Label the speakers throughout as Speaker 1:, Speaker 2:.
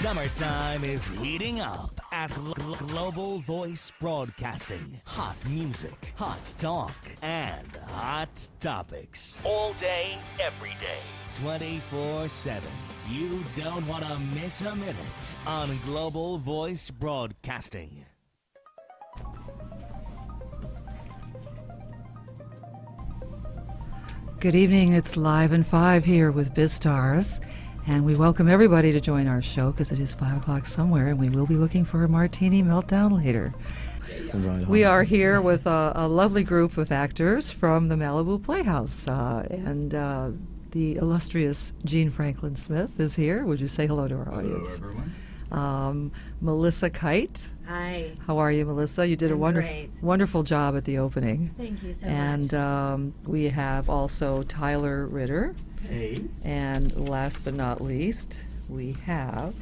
Speaker 1: Summertime is heating up at Global Voice Broadcasting. Hot music, hot talk, and hot topics. All day, every day, 24/7. You don't want to miss a minute on Global Voice Broadcasting.
Speaker 2: Good evening. It's Live and 5 here with BizSTARS. And we welcome everybody to join our show because it is 5 o'clock somewhere, and we will be looking for a martini meltdown later. We are here with a lovely group of actors from the Malibu Playhouse. And the illustrious Gene Franklin Smith is here. Would you say hello to our audience?
Speaker 3: Hello, everyone.
Speaker 2: Melissa Kite.
Speaker 4: Hi.
Speaker 2: How are you, Melissa? You did
Speaker 4: I'm
Speaker 2: a
Speaker 4: great.
Speaker 2: wonderful job at the opening.
Speaker 4: Thank you so
Speaker 2: And
Speaker 4: much.
Speaker 2: we have also Tyler Ritter.
Speaker 3: Hey.
Speaker 2: And last but not least, we have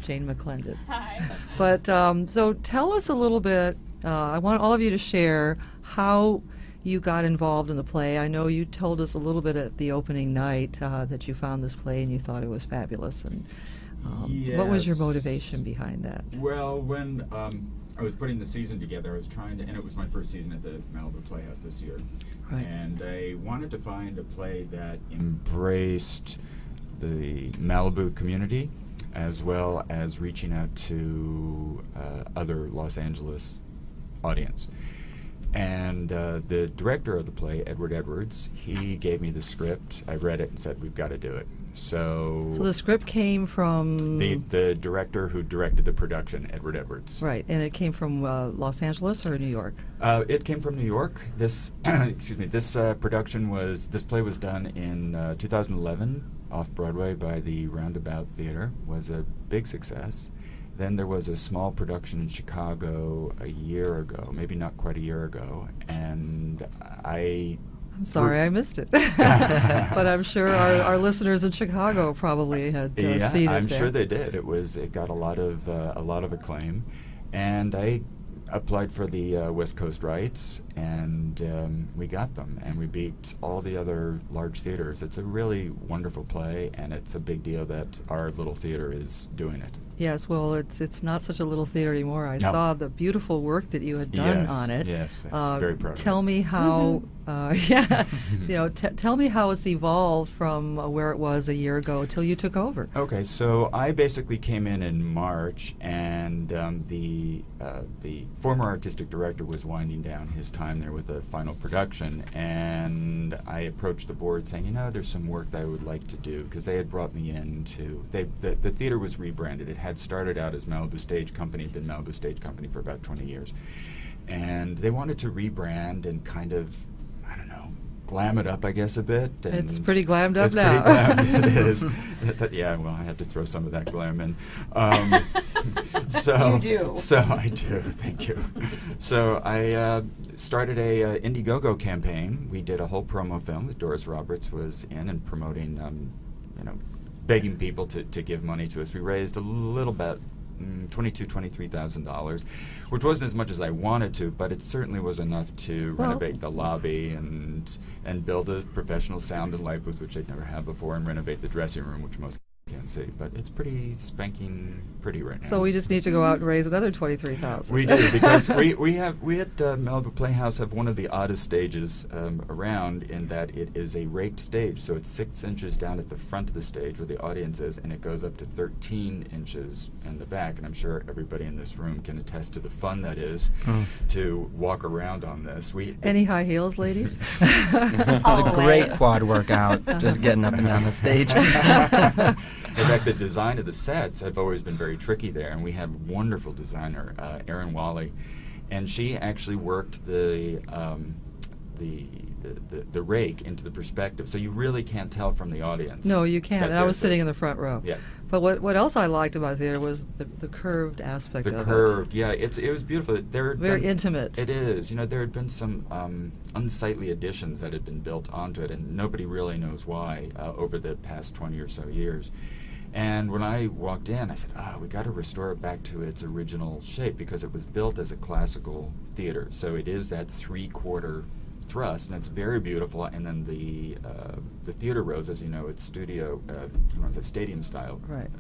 Speaker 2: Jane McClendon.
Speaker 4: Hi.
Speaker 2: But so tell us a little bit. I want all of you to share how you got involved in the play. I know you told us a little bit at the opening night that you found this play and you thought it was fabulous. And what was your
Speaker 3: Yes.
Speaker 2: motivation behind that?
Speaker 3: Well, when I was putting the season together, I was trying to, and it was my first season at the Malibu Playhouse this year.
Speaker 2: Right.
Speaker 3: And I wanted to find a play that embraced the Malibu community as well as reaching out to other Los Angeles audience. And the director of the play, Edward Edwards, he gave me the script. I read it and said, we've got to do it. So
Speaker 2: the script came from...
Speaker 3: the director who directed the production, Edward Edwards.
Speaker 2: Right, and it came from Los Angeles or New York?
Speaker 3: It came from New York. This, excuse me, this this play was done in 2011 off Broadway by the Roundabout Theater. Was a big success. Then there was a small production in Chicago a year ago, maybe not quite a year ago, and
Speaker 2: I'm sorry I missed it. But I'm sure our listeners in Chicago probably had seen it
Speaker 3: I'm
Speaker 2: there.
Speaker 3: sure they did. It got a lot of acclaim, and I applied for the West Coast rights, and we got them, and we beat all the other large theaters. It's a really wonderful play, and it's a big deal that our little theater is doing it.
Speaker 2: Yes, well, it's not such a little theater anymore. I
Speaker 3: No.
Speaker 2: saw the beautiful work that you had done
Speaker 3: Yes,
Speaker 2: on it.
Speaker 3: yes, very proud of
Speaker 2: Tell
Speaker 3: it.
Speaker 2: me how, tell me how it's evolved from where it was a year ago till you took over.
Speaker 3: Okay, so I basically came in March, and the former artistic director was winding down his time there with the final production, and I approached the board saying, there's some work that I would like to do, because they had brought me in to, the theater was rebranded. It had started out as Malibu Stage Company, been Malibu Stage Company for about 20 years, and they wanted to rebrand and kind of, I don't know, glam it up, I guess, a bit. And
Speaker 2: It's pretty glammed up
Speaker 3: it's
Speaker 2: now.
Speaker 3: Pretty glammed, it is. Yeah, well, I had to throw some of that glam in. So
Speaker 4: You do.
Speaker 3: So I do. Thank you. So I started a Indiegogo campaign. We did a whole promo film that Doris Roberts was in and promoting, begging people to give money to us. We raised a little bit. $23,000, which wasn't as much as I wanted to, but it certainly was enough to renovate the lobby and build a professional sound and light booth, which I'd never had before, and renovate the dressing room, which most can't see. But it's pretty spanking pretty right now.
Speaker 2: So we just need to go out and raise another $23,000.
Speaker 3: We do, because we at Malibu Playhouse have one of the oddest stages around, in that it is a raked stage. So it's 6 inches down at the front of the stage where the audience is, and it goes up to 13 inches in the back. And I'm sure everybody in this room can attest to the fun that is to walk around on this.
Speaker 2: Any high heels, ladies?
Speaker 5: It's a great
Speaker 4: Always.
Speaker 5: quad workout, just getting up and down the stage.
Speaker 3: In fact, the design of the sets have always been very tricky there, and we have a wonderful designer, Erin Wally, and she actually worked the rake into the perspective, so you really can't tell from the audience.
Speaker 2: No, you can't.
Speaker 3: that
Speaker 2: And I was
Speaker 3: there's
Speaker 2: sitting in the front row.
Speaker 3: Yeah.
Speaker 2: But what else I liked about the theater was the curved aspect
Speaker 3: The
Speaker 2: of
Speaker 3: curved, yeah, it was beautiful. There had
Speaker 2: Very
Speaker 3: been-
Speaker 2: intimate.
Speaker 3: It is. There had been some unsightly additions that had been built onto it, and nobody really knows why over the past 20 or so years. And when I walked in, I said, we got to restore it back to its original shape, because it was built as a classical theater. So it is that three-quarter thrust, and it's very beautiful. And then the theater rows, as you know, it's studio, it's stadium style.
Speaker 2: Right.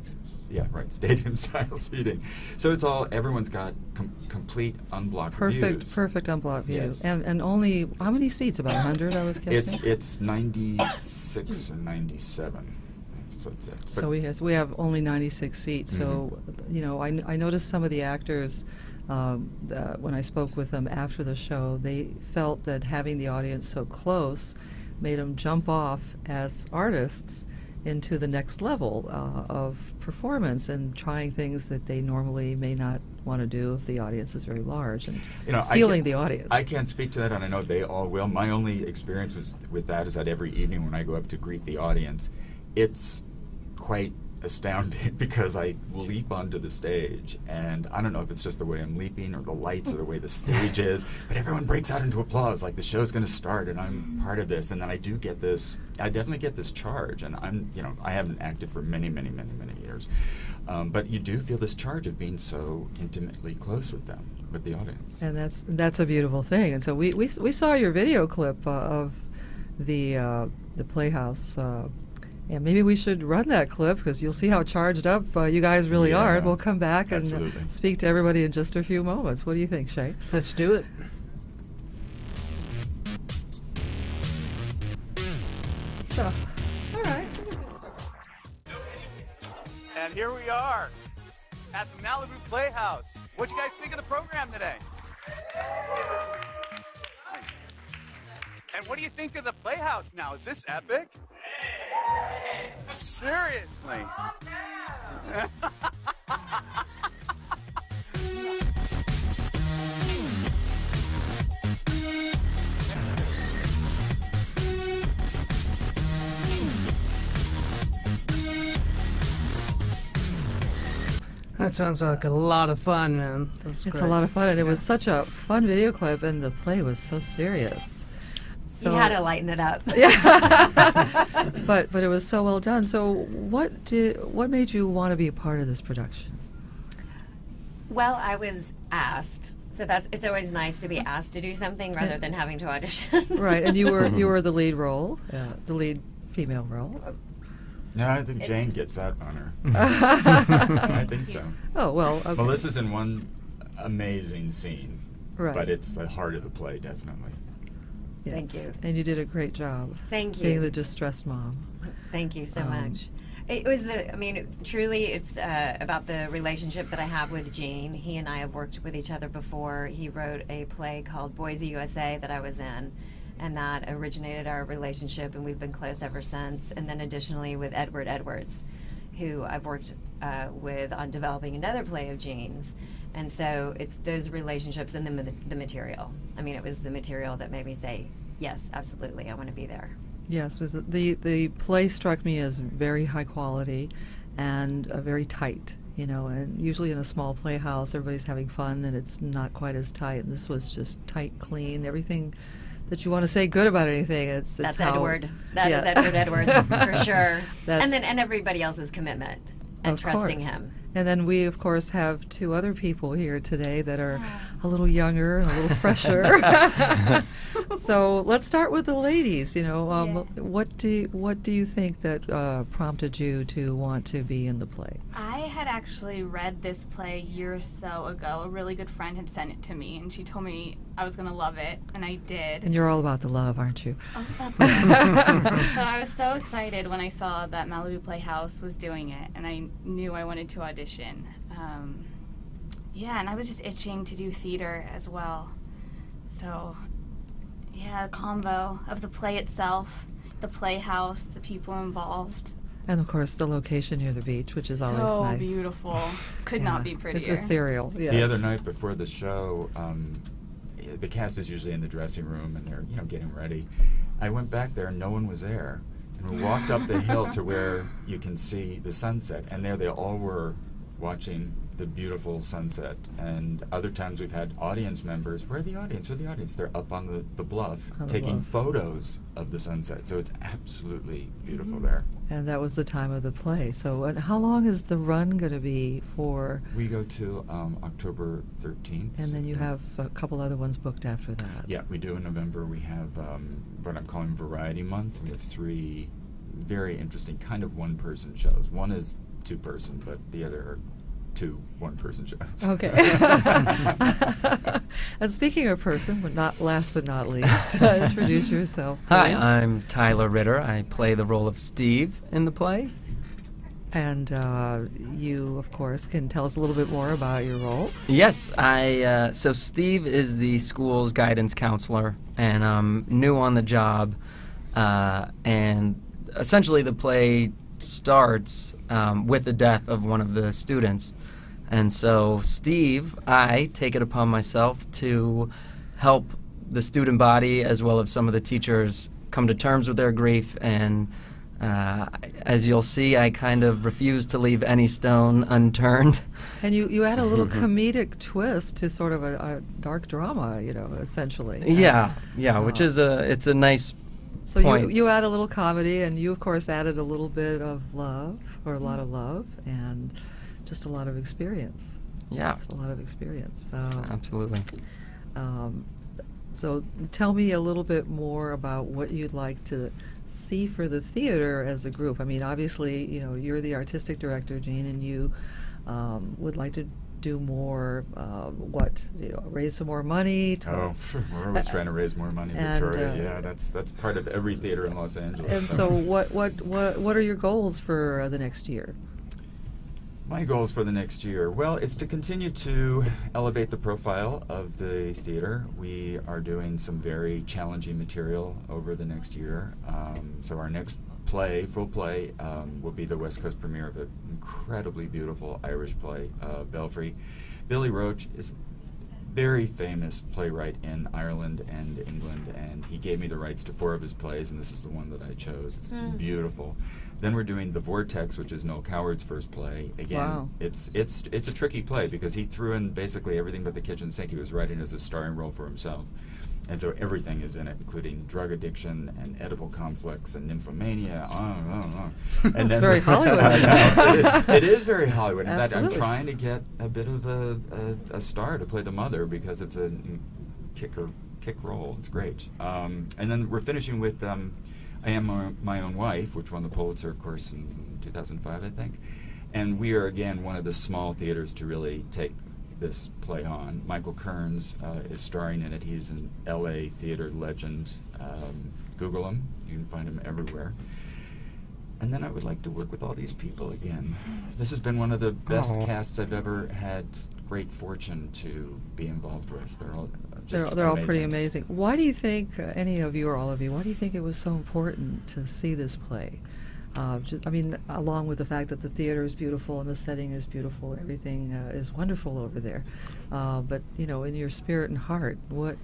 Speaker 3: Yeah, right, stadium style seating. So it's all, everyone's got complete unblocked views.
Speaker 2: Perfect unblocked view.
Speaker 3: Yes.
Speaker 2: And only, how many seats? About 100, I was guessing?
Speaker 3: It's 96 or 97. That's what it said.
Speaker 2: So we have only 96 seats. So, I noticed some of the actors, when I spoke with them after the show, they felt that having the audience so close made them jump off as artists into the next level of performance and trying things that they normally may not want to do if the audience is very large, and feeling the audience.
Speaker 3: I can't speak to that, and I know they all will. My only experience with that is that every evening when I go up to greet the audience, it's quite astounding because I leap onto the stage, and I don't know if it's just the way I'm leaping or the lights or the way the stage is, but everyone breaks out into applause like the show's going to start and I'm part of this. And then I definitely get this charge, and I haven't acted for many, many, many, many years, but you do feel this charge of being so intimately close with them, with the audience.
Speaker 2: And that's a beautiful thing. And so we saw your video clip of the Playhouse. And maybe we should run that clip because you'll see how charged up you guys really are. And we'll come back and speak to everybody in just a few moments. What do you think, Shay?
Speaker 5: Let's do it.
Speaker 2: So, all right.
Speaker 4: And here we are at the Malibu Playhouse. What'd you guys think of the program today? And what do you think of the Playhouse now? Is this epic? Seriously?
Speaker 6: That sounds like a lot of fun, man.
Speaker 2: It's a lot of fun, and it was such a fun video clip, and the play was so serious. So,
Speaker 7: you had to lighten it up.
Speaker 2: Yeah. but it was so well done. So what made you want to be a part of this production?
Speaker 7: Well, I was asked. So it's always nice to be asked to do something rather than having to audition.
Speaker 2: Right, and you were the lead role, the lead female role.
Speaker 3: No, I think Jane gets that honor. I think so.
Speaker 2: Oh, well, okay.
Speaker 3: Melissa's in one amazing scene,
Speaker 2: right.
Speaker 3: But it's the heart of the play, definitely.
Speaker 2: Yes.
Speaker 7: Thank you.
Speaker 2: And you did a great job.
Speaker 7: Thank you.
Speaker 2: Being the distressed mom.
Speaker 7: Thank you so much. It was truly it's about the relationship that I have with Gene. He and I have worked with each other before. He wrote a play called Boise, USA that I was in, and that originated our relationship, and we've been close ever since. And then additionally with Edward Edwards, who I've worked with on developing another play of Gene's. And so it's those relationships and the material. I mean, it was the material that made me say, yes, absolutely, I want to be there.
Speaker 2: Yes, the play struck me as very high quality and very tight, and usually in a small playhouse, everybody's having fun and it's not quite as tight. And this was just tight, clean, everything that you want to say good about anything. It's
Speaker 7: That's
Speaker 2: how,
Speaker 7: Edward. That is Edward Edwards, for sure. And everybody else's commitment and trusting him.
Speaker 2: And then we, of course, have two other people here today that are a little younger and a little fresher. So let's start with the ladies. What do you think that prompted you to want to be in the play?
Speaker 8: I had actually read this play a year or so ago. A really good friend had sent it to me, and she told me I was going to love it, and I did.
Speaker 2: And you're all about the love, aren't you?
Speaker 8: All about that. So I was so excited when I saw that Malibu Playhouse was doing it, and I knew I wanted to audition. And I was just itching to do theater as well. So, a combo of the play itself, the playhouse, the people involved.
Speaker 2: And of course, the location near the beach, which is always nice.
Speaker 8: So beautiful. Could not be prettier.
Speaker 2: It's ethereal. Yes.
Speaker 3: The other night before the show, the cast is usually in the dressing room and they're getting ready. I went back there and no one was there. And we walked up the hill to where you can see the sunset, and there they all were watching the beautiful sunset. And other times we've had audience members. Where are the audience? Where are the audience? They're up on the bluff
Speaker 2: On the
Speaker 3: taking
Speaker 2: bluff.
Speaker 3: photos of the sunset. So it's absolutely beautiful there.
Speaker 2: And that was the time of the play. So how long is the run going to be for?
Speaker 3: We go to October 13th.
Speaker 2: And then you have a couple other ones booked after that.
Speaker 3: Yeah, we do in November. We have what I'm calling Variety Month. We have 3 very interesting kind of one-person shows. One is 2-person, but the other are 2 one-person shows.
Speaker 2: Okay. And speaking of person, but not last but not least, introduce yourself,
Speaker 5: Hi,
Speaker 2: please.
Speaker 5: I'm Tyler Ritter. I play the role of Steve in the play.
Speaker 2: And you, of course, can tell us a little bit more about your role.
Speaker 5: Yes, so Steve is the school's guidance counselor, and I'm new on the job. And essentially, the play starts with the death of one of the students. And so, Steve, I take it upon myself to help the student body as well as some of the teachers come to terms with their grief. And as you'll see, I kind of refuse to leave any stone unturned.
Speaker 2: And you add a little comedic twist to sort of a dark drama, essentially.
Speaker 5: Yeah, which is it's a nice
Speaker 2: So
Speaker 5: point.
Speaker 2: you add a little comedy, and you, of course, added a little bit of love, or a lot of love, and just a lot of experience.
Speaker 5: Yeah,
Speaker 2: Just a lot of experience. So,
Speaker 5: absolutely.
Speaker 2: so tell me a little bit more about what you'd like to see for the theater as a group. I mean, obviously, you're the artistic director, Jean, and you would like to do more, raise some more money.
Speaker 3: We're always trying to raise more money,
Speaker 2: and,
Speaker 3: Victoria. That's part of every theater in Los Angeles.
Speaker 2: And so what are your goals for the next year?
Speaker 3: My goals for the next year, well, it's to continue to elevate the profile of the theater. We are doing some very challenging material over the next year. So our next full play, will be the West Coast premiere of an incredibly beautiful Irish play, Belfry. Billy Roach is very famous playwright in Ireland and England, and he gave me the rights to 4 of his plays, and this is the one that I chose. It's beautiful. Then we're doing The Vortex, which is Noel Coward's first play. Again,
Speaker 2: Wow.
Speaker 3: it's a tricky play because he threw in basically everything but the kitchen sink. He was writing as a starring role for himself. And so everything is in it, including drug addiction and edible conflicts and nymphomania. And
Speaker 2: It's very Hollywood.
Speaker 3: It is very Hollywood. In fact, I'm
Speaker 2: Absolutely.
Speaker 3: trying to get a bit of a star to play the mother because it's a kick role. It's great. And then we're finishing with I Am My Own Wife, which won the Pulitzer, of course, in 2005, I think. And we are, again, one of the small theaters to really take this play on. Michael Kearns is starring in it. He's an LA theater legend. Google him. You can find him everywhere. And then I would like to work with all these people again. This has been one of the best casts I've ever had great fortune to be involved with. They're all
Speaker 2: They're all pretty amazing. Why do you think, any of you or all of you, why do you think it was so important to see this play? Along with the fact that the theater is beautiful and the setting is beautiful, everything is wonderful over there. But, in your spirit and heart, what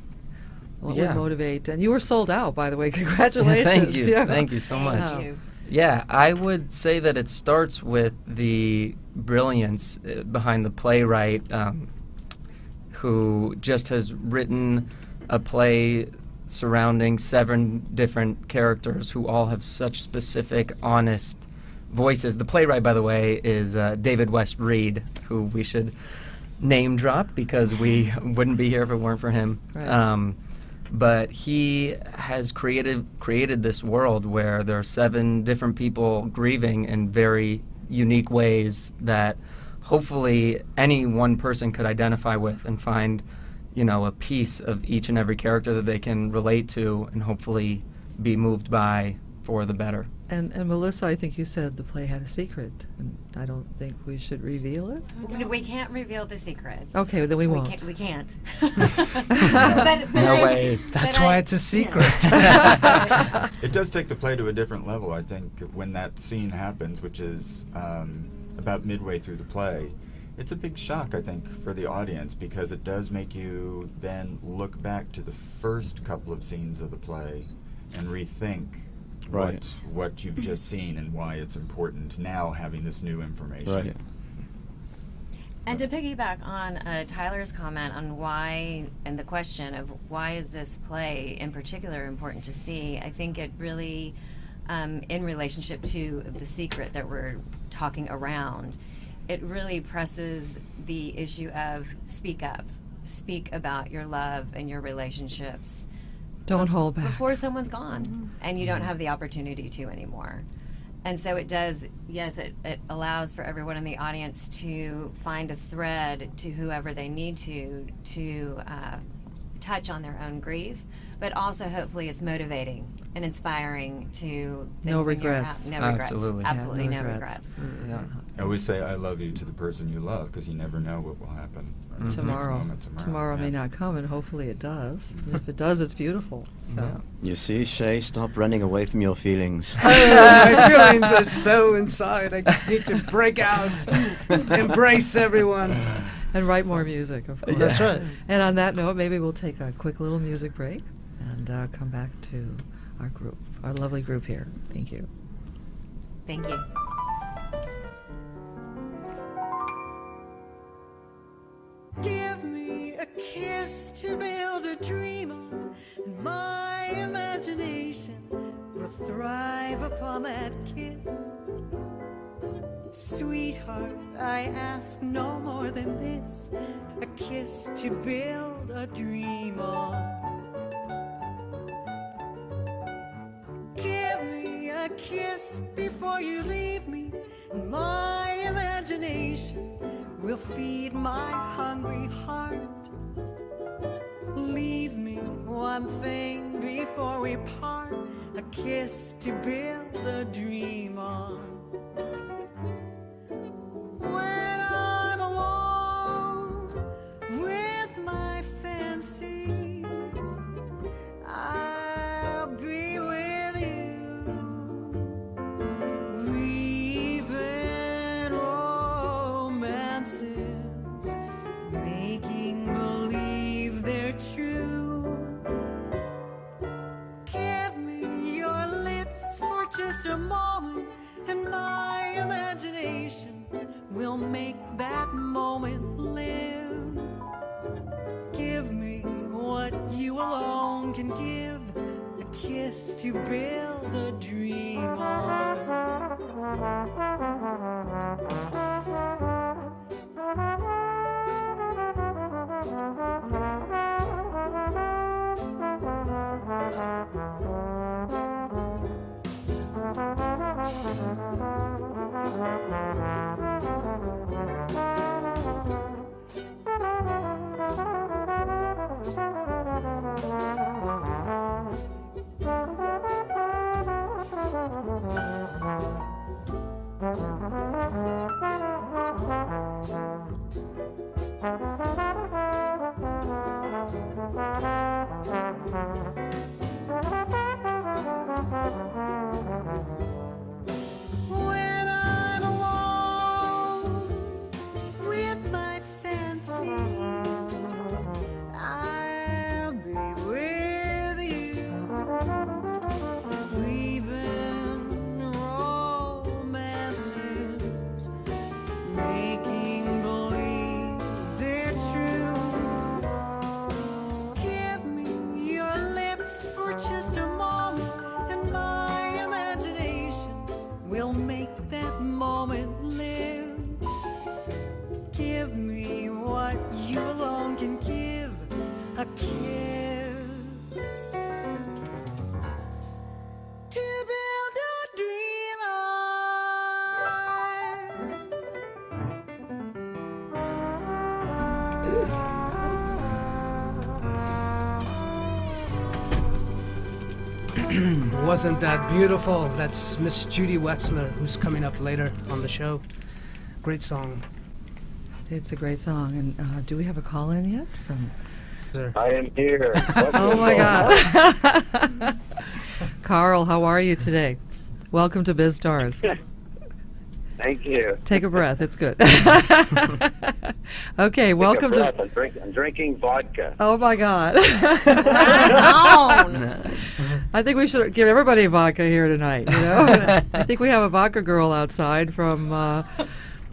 Speaker 2: would motivate? And you were sold out, by the way. Congratulations.
Speaker 5: Thank you.
Speaker 2: Yeah.
Speaker 5: Thank you so much.
Speaker 7: Thank you.
Speaker 5: Yeah, I would say that it starts with the brilliance behind the playwright who just has written a play surrounding 7 different characters who all have such specific, honest voices. The playwright, by the way, is David West Reed, who we should name drop because we wouldn't be here if it weren't for him.
Speaker 2: Right.
Speaker 5: But he has created this world where there are 7 different people grieving in very unique ways that hopefully any one person could identify with and find, a piece of each and every character that they can relate to and hopefully be moved by for the better.
Speaker 2: And Melissa, I think you said the play had a secret, and I don't think we should reveal it.
Speaker 7: We can't reveal the secret.
Speaker 2: Okay, then we won't.
Speaker 7: We can't.
Speaker 5: No way.
Speaker 6: That's why it's a secret.
Speaker 3: It does take the play to a different level, I think, when that scene happens, which is about midway through the play. It's a big shock, I think, for the audience because it does make you then look back to the first couple of scenes of the play and rethink what you've just seen and why it's important now having this new information.
Speaker 9: Right.
Speaker 7: And to piggyback on Tyler's comment on why, and the question of why is this play in particular important to see, I think it really, in relationship to The Secret that we're talking around, it really presses the issue of speak up. Speak about your love and your relationships.
Speaker 2: Don't hold back.
Speaker 7: Before someone's gone and you don't have the opportunity to anymore. And so it does, yes, it allows for everyone in the audience to find a thread to whoever they need to touch on their own grief, but also hopefully it's motivating and inspiring to...
Speaker 2: No regrets.
Speaker 7: No regrets.
Speaker 5: Absolutely.
Speaker 7: Absolutely
Speaker 2: Yeah,
Speaker 7: no
Speaker 2: no
Speaker 7: regrets.
Speaker 5: Yeah.
Speaker 3: I always say I love you to the person you love because you never know what will happen. Next moment
Speaker 2: Tomorrow may
Speaker 3: yeah.
Speaker 2: not come, and hopefully it does. And if it does, it's beautiful. So.
Speaker 9: You see, Shay, stop running away from your feelings.
Speaker 6: My feelings are so inside. I need to break out, embrace everyone.
Speaker 2: And write more music, of course.
Speaker 6: That's right.
Speaker 2: And on that note, maybe we'll take a quick little music break and come back to our group, our lovely group here. Thank you.
Speaker 7: Thank you.
Speaker 10: Give me a kiss to build a dream on, and my imagination will thrive upon that kiss. Sweetheart, I ask no more than this, a kiss to build a dream on. Give me a kiss before you leave me, and my imagination will feed my hungry heart. Leave me one thing before we part, a kiss to build a dream on. When I'm alone with my fancies, I'll be with you, weaving romances, making believe they're true. Give me your lips for just a moment, and my imagination will make that moment live. Give me what you alone can give, a kiss to build a dream on. When I'm alone with my fancies, I'll be with you, weaving romances, making believe they're true. Give me your lips for just a moment, and my imagination will make that moment live. Give me what you alone can give, a kiss to build a dream
Speaker 6: Wasn't that beautiful? That's Miss Judy Wexler, who's coming up later on the show. Great song.
Speaker 2: It's a great song. And do we have a call in yet from...
Speaker 11: I am here.
Speaker 2: Oh my God. Carl, how are you today? Welcome to BizStars.
Speaker 11: Thank you.
Speaker 2: Take a breath. It's good. Okay, welcome to...
Speaker 11: I'm drinking vodka.
Speaker 2: Oh my God.
Speaker 7: Down.
Speaker 2: I think we should give everybody vodka here tonight, you know? I think we have a vodka girl outside from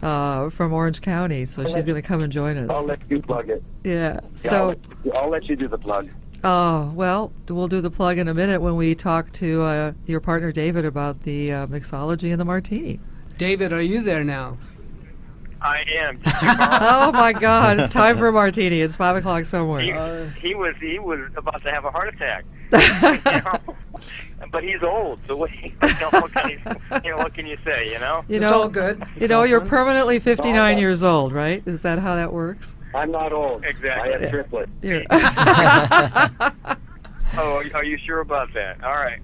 Speaker 2: from Orange County, so she's going to come and join us.
Speaker 11: I'll let you plug it.
Speaker 2: Yeah.
Speaker 11: Yeah,
Speaker 2: So,
Speaker 11: I'll let you do the plug.
Speaker 2: oh, well, we'll do the plug in a minute when we talk to your partner David about the mixology and the martini.
Speaker 6: David, are you there now?
Speaker 12: I am.
Speaker 2: Oh my God! It's time for a martini. It's 5 o'clock somewhere.
Speaker 12: He was about to have a heart attack. But he's old, so what can you say?
Speaker 6: It's all good.
Speaker 2: You're permanently 59 years old, right? Is that how that works?
Speaker 11: I'm not old.
Speaker 12: Exactly.
Speaker 11: I have triplets.
Speaker 12: Oh, are you sure about that? All right.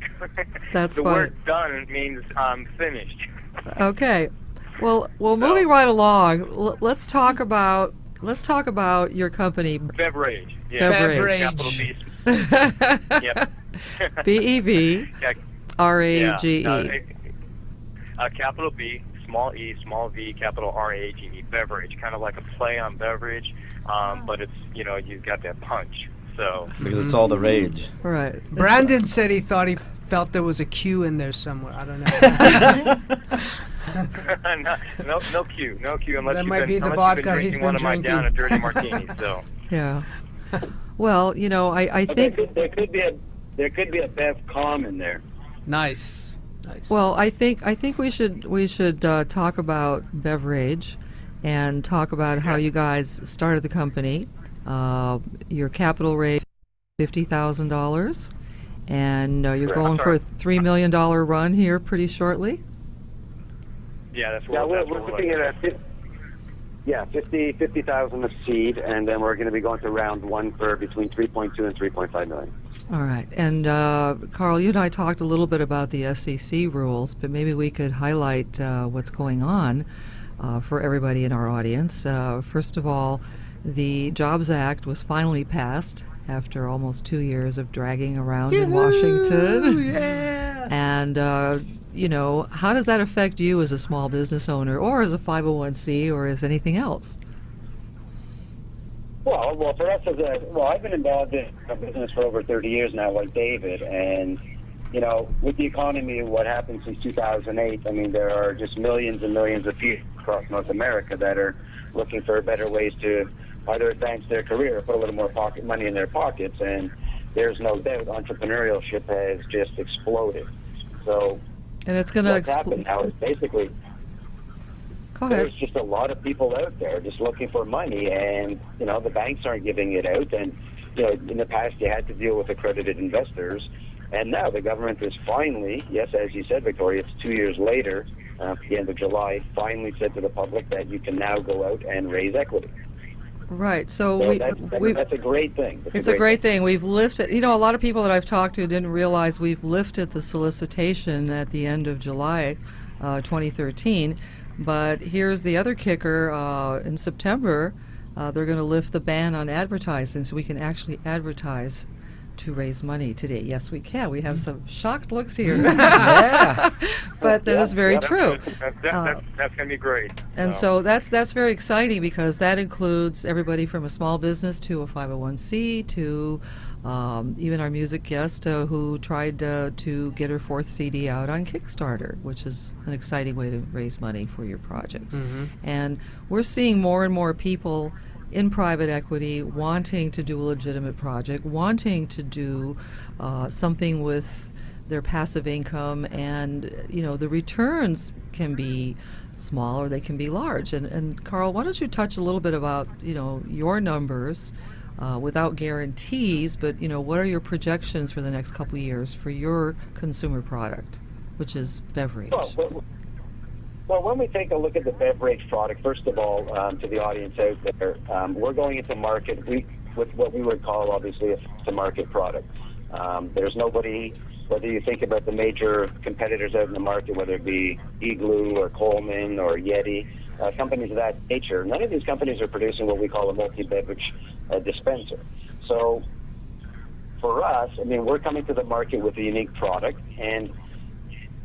Speaker 2: That's
Speaker 12: the
Speaker 2: funny.
Speaker 12: word done means I'm finished.
Speaker 2: Okay. Well, moving right along. Let's talk about your company.
Speaker 12: BevRAGE. Yeah.
Speaker 2: BevRAGE.
Speaker 12: Capital B. Yep.
Speaker 2: BEVRAGE.
Speaker 12: Capital B, small e, small v, capital RAGE. BevRAGE, kind of like a play on beverage, but it's you've got that punch. So
Speaker 9: Because it's all the rage.
Speaker 2: Right.
Speaker 6: Brandon said he thought he felt there was a Q in there somewhere. I don't know.
Speaker 12: no Q unless
Speaker 6: That
Speaker 12: you've
Speaker 6: might
Speaker 12: been,
Speaker 6: be the
Speaker 12: unless
Speaker 6: vodka
Speaker 12: you've been
Speaker 6: he's
Speaker 12: drinking one
Speaker 6: been
Speaker 12: of my down and
Speaker 6: drinking.
Speaker 12: dirty martinis. So
Speaker 2: Yeah. Well, I think.
Speaker 11: There could be a Bev Calm in there.
Speaker 6: Nice.
Speaker 2: Well, I think we should talk about BevRAGE and talk about how you guys started the company. Your capital raise $50,000, and you're going for a $3 million run here pretty shortly.
Speaker 12: yeah, that's
Speaker 11: Yeah,
Speaker 12: what
Speaker 11: we're looking at a 50,000 of seed, and then we're going to be going to round one for between 3.2 and 3.5 million.
Speaker 2: All right. And Carl, you and I talked a little bit about the SEC rules, but maybe we could highlight what's going on for everybody in our audience. First of all, the Jobs Act was finally passed after almost 2 years of dragging around in Washington.
Speaker 6: Yeah.
Speaker 2: And, how does that affect you as a small business owner or as a 501c or as anything else?
Speaker 11: Well, for us I've been involved in a business for over 30 years now, like David, and with the economy, what happened since 2008, there are just millions and millions of people across North America that are looking for better ways to either advance their career or put a little more pocket money in their pockets, and there's no doubt entrepreneurship has just exploded. So,
Speaker 2: and it's going to
Speaker 11: what's happened now is basically
Speaker 2: Go ahead.
Speaker 11: there's just a lot of people out there just looking for money, and the banks aren't giving it out, and in the past you had to deal with accredited investors, and now the government is finally, yes, as you said, Victoria, it's 2 years later, at the end of July, finally said to the public that you can now go out and raise equity.
Speaker 2: Right.
Speaker 11: So that's a great thing.
Speaker 2: It's a great thing. We've lifted, a lot of people that I've talked to didn't realize we've lifted the solicitation at the end of July 2013. But here's the other kicker. In September, they're going to lift the ban on advertising, so we can actually advertise to raise money today. Yes, we can. We have some shocked looks here.
Speaker 5: Yeah.
Speaker 2: But that is very true.
Speaker 12: That's going to be great.
Speaker 2: And so that's very exciting because that includes everybody from a small business to a 501c to even our music guest who tried to get her 4th CD out on Kickstarter, which is an exciting way to raise money for your projects.
Speaker 6: Mm-hmm.
Speaker 2: And we're seeing more and more people in private equity wanting to do a legitimate project, wanting to do something with their passive income, and the returns can be small or they can be large. And Carl, why don't you touch a little bit about your numbers without guarantees, but what are your projections for the next couple of years for your consumer product, which is BevRAGE?
Speaker 11: Well, when we take a look at the BevRAGE product, first of all, to the audience out there, we're going into market with what we would call, obviously, a market product. There's nobody, whether you think about the major competitors out in the market, whether it be Igloo or Coleman or Yeti, companies of that nature, none of these companies are producing what we call a multi-beverage dispenser. So for us, we're coming to the market with a unique product, and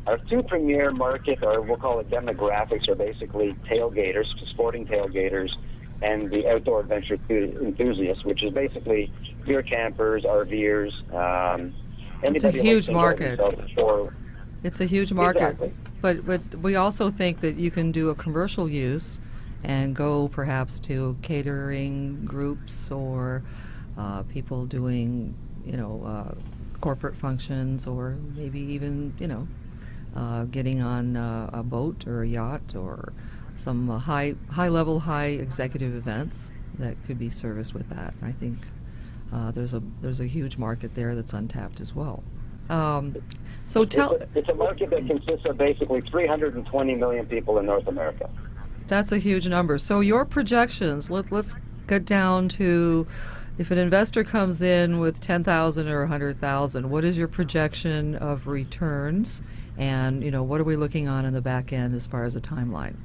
Speaker 11: our two premier market, or we'll call it demographics, are basically tailgaters, sporting tailgaters, and the outdoor adventure enthusiasts, which is basically beer campers, RVers,
Speaker 2: It's a
Speaker 11: anybody
Speaker 2: huge
Speaker 11: who likes to enjoy
Speaker 2: market.
Speaker 11: themselves for-
Speaker 2: It's a huge market.
Speaker 11: Exactly.
Speaker 2: But we also think that you can do a commercial use and go perhaps to catering groups or people doing, corporate functions, or maybe even, getting on a boat or a yacht or some high executive events that could be serviced with that. I think there's a huge market there that's untapped as well.
Speaker 11: It's a market that consists of basically 320 million people in North America.
Speaker 2: That's a huge number. So your projections, let's get down to, if an investor comes in with $10,000 or $100,000, what is your projection of returns? And, what are we looking on in the back end as far as a timeline?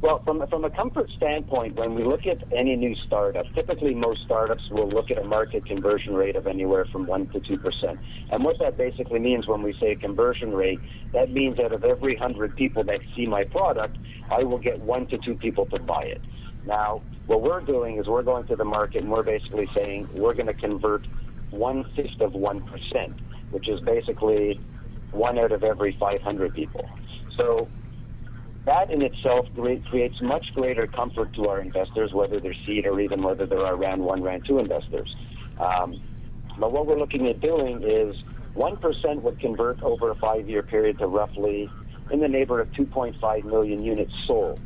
Speaker 11: Well, from a comfort standpoint, when we look at any new startup, typically most startups will look at a market conversion rate of anywhere from 1% to 2%. And what that basically means when we say conversion rate, that means out of every 100 people that see my product, I will get 1 to 2 people to buy it. Now, what we're doing is we're going to the market and we're basically saying we're going to convert 1/5 of 1%, which is basically 1 out of every 500 people. So that in itself creates much greater comfort to our investors, whether they're seed or even whether they're our round 1, round 2 investors. But what we're looking at doing is 1% would convert over a 5-year period to roughly in the neighborhood of 2.5 million units sold.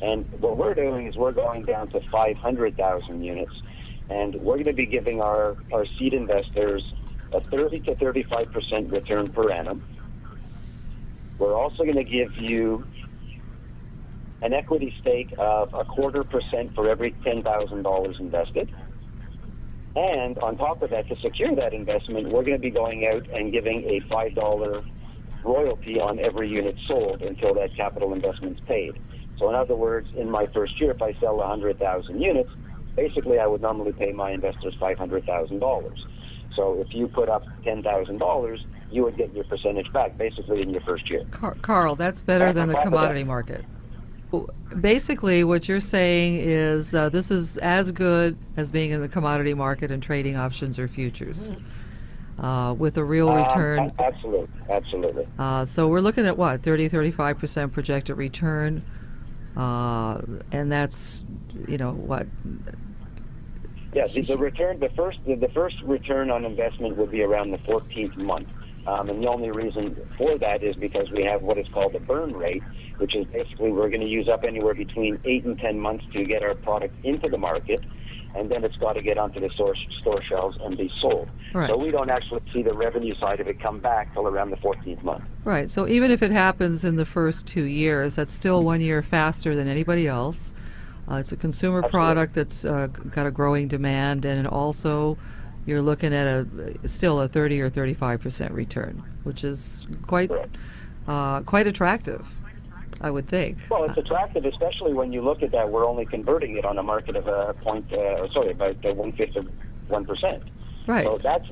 Speaker 11: And what we're doing is we're going down to 500,000 units, and we're going to be giving our seed investors a 30 to 35% return per annum. We're also going to give you an equity stake of 0.25% for every $10,000 invested. And on top of that, to secure that investment, we're going to be going out and giving a $5 royalty on every unit sold until that capital investment's paid. So in other words, in my first year, if I sell 100,000 units, basically I would normally pay my investors $500,000. So if you put up $10,000, you would get your percentage back basically in your first year.
Speaker 2: Carl, that's better than the commodity market. Basically, what you're saying is this is as good as being in the commodity market and trading options or futures with a real return.
Speaker 11: Absolutely.
Speaker 2: So we're looking at what, 30-35% projected return, and that's what.
Speaker 11: Yeah, the return, the first return on investment would be around the 14th month. And the only reason for that is because we have what is called a burn rate, which is basically we're going to use up anywhere between 8 and 10 months to get our product into the market, and then it's got to get onto the store shelves and be sold.
Speaker 2: Right.
Speaker 11: So we don't actually see the revenue side of it come back till around the 14th month.
Speaker 2: Right. So even if it happens in the first 2 years, that's still 1 year faster than anybody else. It's a consumer product that's got a growing demand, and also you're looking at still a 30 or 35% return, which is quite attractive, I would think.
Speaker 11: Well, it's attractive, especially when you look at that. We're only converting it on a market of about 1/5 of 1%.
Speaker 2: Right.
Speaker 11: So that's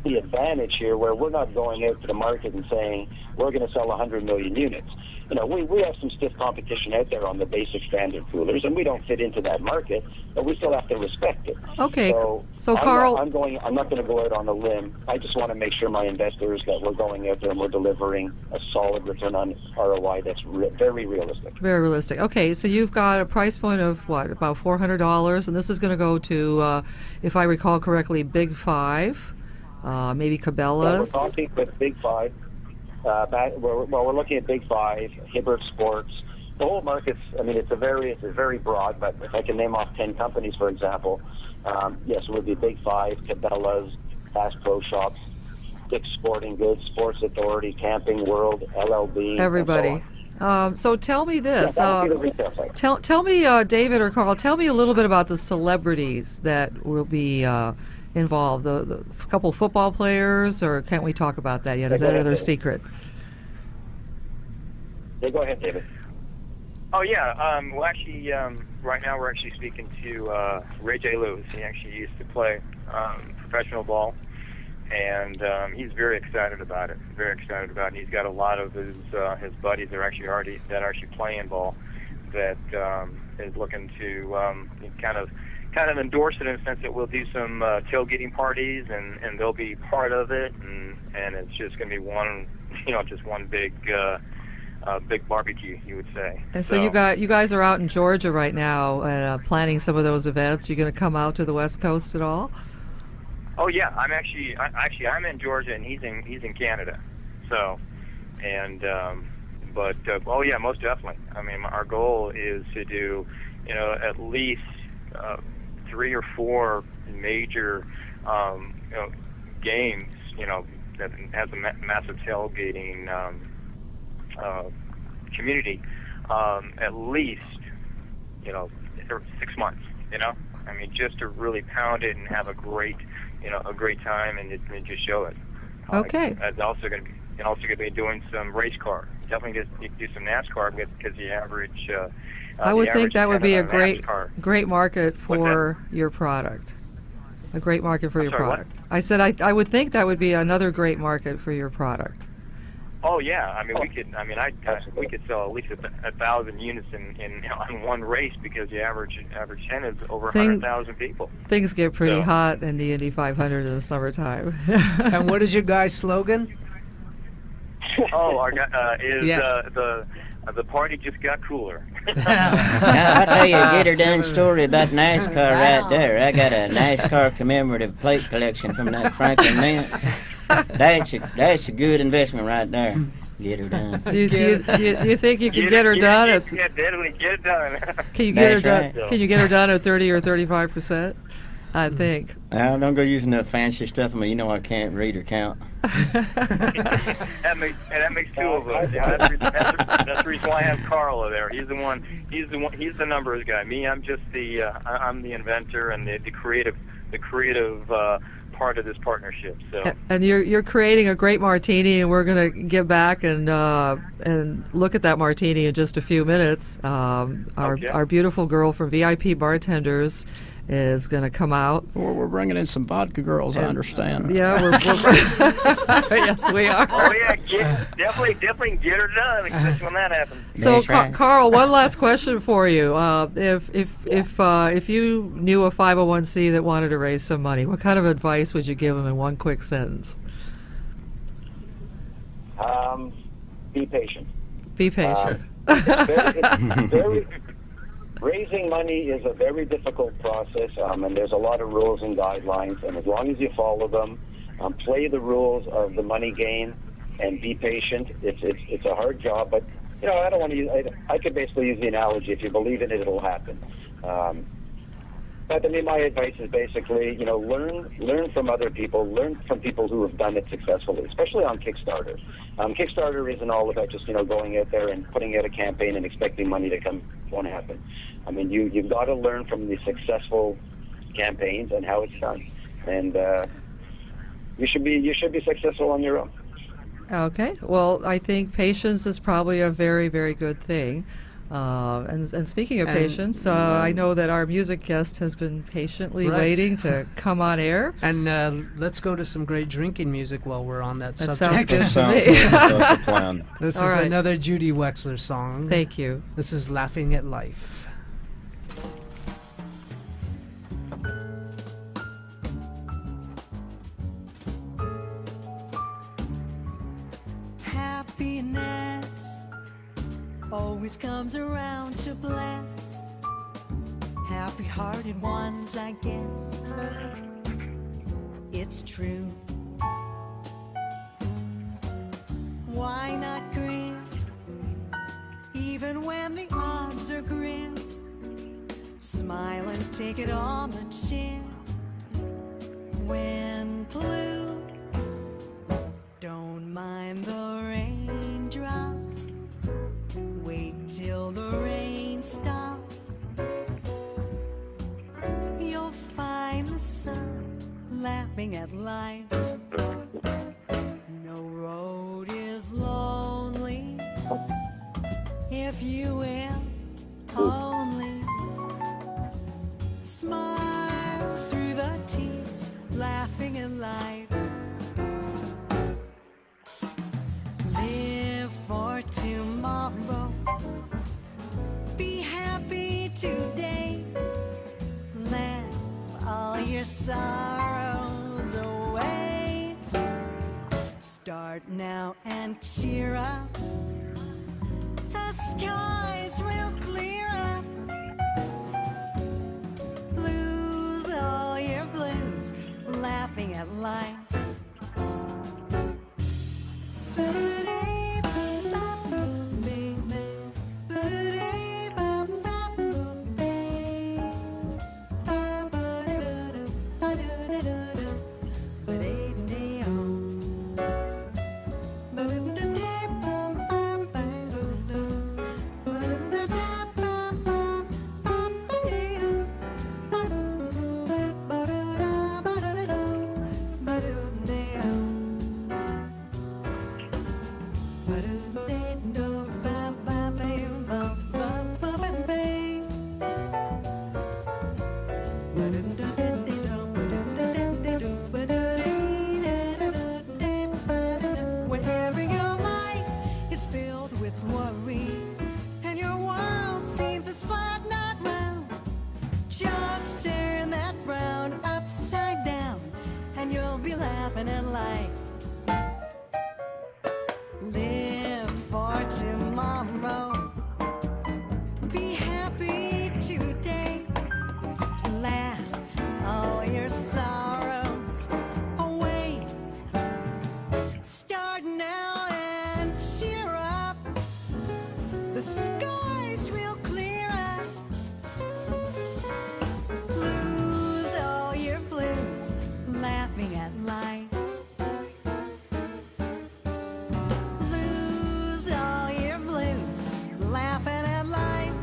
Speaker 11: the advantage here, where we're not going out to the market and saying we're going to sell 100 million units. We have some stiff competition out there on the basic standard coolers, and we don't fit into that market, but we still have to respect it.
Speaker 2: Okay. So
Speaker 11: Carl, I'm not going to go out on a limb. I just want to make sure my investors that we're going out there and we're delivering a solid return on ROI that's very realistic.
Speaker 2: Very realistic. Okay, so you've got a price point of what, about $400, and this is going to go to, if I recall correctly, Big Five, maybe Cabela's.
Speaker 11: Yeah, we're talking with Big Five. We're looking at Big Five, Hibbert Sports. The whole market's, it's very broad, but if I can name off 10 companies, for example, yes, it would be Big Five, Cabela's, Bass Pro Shops, Dick's Sporting Goods, Sports Authority, Camping World, LLB.
Speaker 2: Everybody. So tell me this.
Speaker 11: Yeah, that would be the retail side.
Speaker 2: Tell me, David or Carl, tell me a little bit about the celebrities that will be involved. The couple football players, or can't we talk about that yet? Is that another secret?
Speaker 11: Yeah, go ahead, David.
Speaker 12: Oh, yeah. Well, actually, right now we're actually speaking to Ray J. Lewis. He actually used to play professional ball, and he's very excited about it. He's got a lot of his buddies that are actually playing ball that is looking to kind of endorse it in the sense that we'll do some tailgating parties, and they'll be part of it, and it's just going to be one just one big barbecue, you would say.
Speaker 2: And so you guys are out in Georgia right now planning some of those events. You going to come out to the West Coast at all?
Speaker 12: Oh yeah, I'm in Georgia and he's in Canada. So, and oh yeah, most definitely. I mean, our goal is to do, at least 3 or 4 major, games, that has a massive tailgating community, at least, 6 months. I mean, just to really pound it and have a great time and just show it.
Speaker 2: Okay.
Speaker 12: I'm also going to be doing some race car. Definitely just do some NASCAR because the average.
Speaker 2: I would think that would be a
Speaker 12: NASCAR.
Speaker 2: great market for your product. A great market for your
Speaker 12: sorry,
Speaker 2: product. I said I would think that would be another great market for your product.
Speaker 12: Oh yeah, I mean we could sell at least 1,000 units in one race because the average 10 is over 100,000 people.
Speaker 2: Things get pretty hot in the Indy 500 in the summertime.
Speaker 6: And what is your guys' slogan?
Speaker 12: Oh, our guy is the party just got cooler.
Speaker 13: Now, I'll tell you a get-her-done story about NASCAR right there. I got a NASCAR commemorative plate collection from that Franklin Mint. That's a good investment right there. Get her done.
Speaker 2: Do you think you can get her done?
Speaker 12: Yeah, definitely get it done.
Speaker 2: Can you get her done? Can you get her done at 30 or 35%? I think.
Speaker 13: Well, don't go using that fancy stuff. I mean, you know I can't read or count.
Speaker 12: that makes 2 of us. Yeah, that's the reason why I have Carl there. He's the numbers guy. Me, I'm just I'm the inventor and the creative part of this partnership. So.
Speaker 2: And you're creating a great martini, and we're going to get back and look at that martini in just a few minutes. Our beautiful girl from VIP Bartenders is going to come out.
Speaker 9: We're bringing in some vodka girls, I understand.
Speaker 2: Yeah, we're yes, we are.
Speaker 12: Oh yeah, definitely get her done, especially when that happens.
Speaker 2: So, Carl, one last question for you. If you knew a 501c that wanted to raise some money, what kind of advice would you give them in one quick sentence?
Speaker 11: Be patient.
Speaker 2: Be patient.
Speaker 11: Raising money is a very difficult process, and there's a lot of rules and guidelines, and as long as you follow them, play the rules of the money game, and be patient. It's a hard job, but I don't want to use. I could basically use the analogy: if you believe in it, it'll happen. But I mean, my advice is basically, learn from other people, learn from people who have done it successfully, especially on Kickstarter. Kickstarter isn't all about just going out there and putting out a campaign and expecting money to come. It won't happen. I mean, you've got to learn from the successful campaigns and how it's done, and you should be successful on your own.
Speaker 2: Okay. Well, I think patience is probably a very, very good thing. And speaking of patience, I know that our music guest has been patiently waiting to come on air.
Speaker 6: And let's go to some great drinking music while we're on that subject.
Speaker 2: Sounds good to me.
Speaker 9: That's the plan.
Speaker 6: This is another Judy Wexler song.
Speaker 2: Thank you.
Speaker 6: This is Laughing at Life.
Speaker 10: Happiness always comes around to bless happy-hearted ones, I guess. It's true. Why not grin, even when the odds are grim? Smile and take it on the chin. When blue, don't mind the raindrops. Wait till the rain stops. You'll find the sun laughing at life. No road is lonely if you will only smile through the tears, laughing at life. Live for tomorrow. Be happy today. Laugh all your sorrows away. Start now and and cheer up. The skies will clear up. Lose all your blues, laughing at life. Whenever your life is filled with worry and your world seems as flat, not round, just turn that frown upside down and you'll be laughing at life. Live for tomorrow. Be happy today. Laugh all your sorrows away. Start now and cheer up. The skies will clear up. Lose all your blues, laughing at life. Lose all your blues, laughing at life.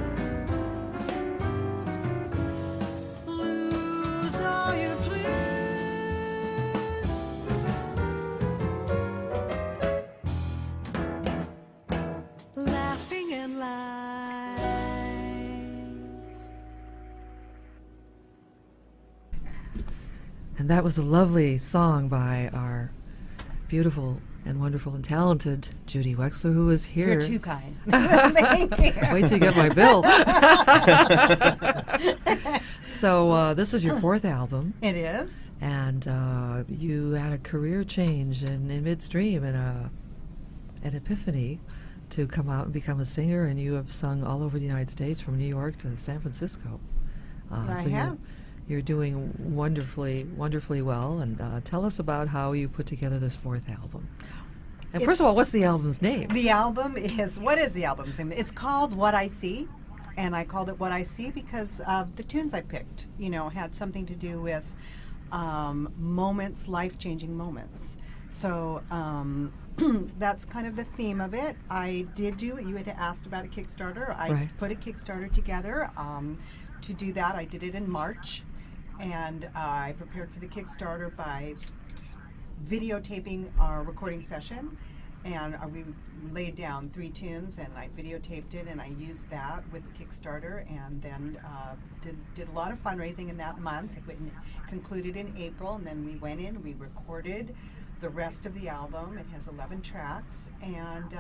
Speaker 10: Lose all your blues. Laughing at life.
Speaker 2: And that was a lovely song by our beautiful and wonderful and talented Judy Wexler, who is here.
Speaker 14: You're too kind. Thank you.
Speaker 2: Wait till you get my bill. So this is your fourth album.
Speaker 14: It is.
Speaker 2: And you had a career change in midstream and an epiphany to come out and become a singer, and you have sung all over the United States, from New York to San Francisco.
Speaker 14: I
Speaker 2: so
Speaker 14: have.
Speaker 2: You're doing wonderfully, wonderfully well. And tell us about how you put together this fourth album. And first of all, what's the album's name?
Speaker 14: The album is, what is the album's name? It's called What I See, and I called it What I See because the tunes I picked, had something to do with moments, life-changing moments. So that's kind of the theme of it. I did do it. You had asked about a Kickstarter. I put a Kickstarter together. To do that, I did it in March, and I prepared for the Kickstarter by videotaping our recording session, and we laid down 3 tunes, and I videotaped it, and I used that with the Kickstarter, and then did a lot of fundraising in that month. It concluded in April, and then we went in, we recorded the rest of the album. It has 11 tracks, and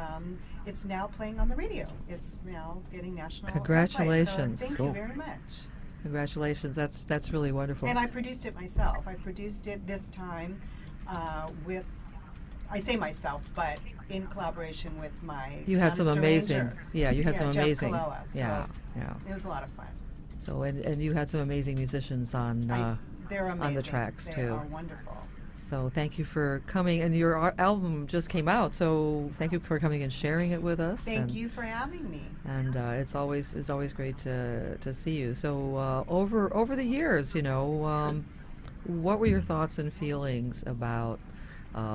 Speaker 14: it's now playing on the radio. It's now getting national
Speaker 2: Congratulations.
Speaker 14: airplay, so thank you very much.
Speaker 2: Congratulations. That's really wonderful.
Speaker 14: And I produced it myself. I produced it this time with, I say myself, but in collaboration with my
Speaker 2: You had some
Speaker 14: pianist
Speaker 2: amazing,
Speaker 14: arranger.
Speaker 2: you had some
Speaker 14: Jeff
Speaker 2: amazing,
Speaker 14: Kaloa, so
Speaker 2: yeah.
Speaker 14: It was a lot of fun.
Speaker 2: So and you had some amazing musicians on
Speaker 14: They're amazing.
Speaker 2: on the tracks
Speaker 14: they
Speaker 2: too.
Speaker 14: They are wonderful.
Speaker 2: So thank you for coming, and your album just came out. So thank you for coming and sharing it with us.
Speaker 14: Thank you for having me.
Speaker 2: And it's always great to see you. So over the years, what were your thoughts and feelings about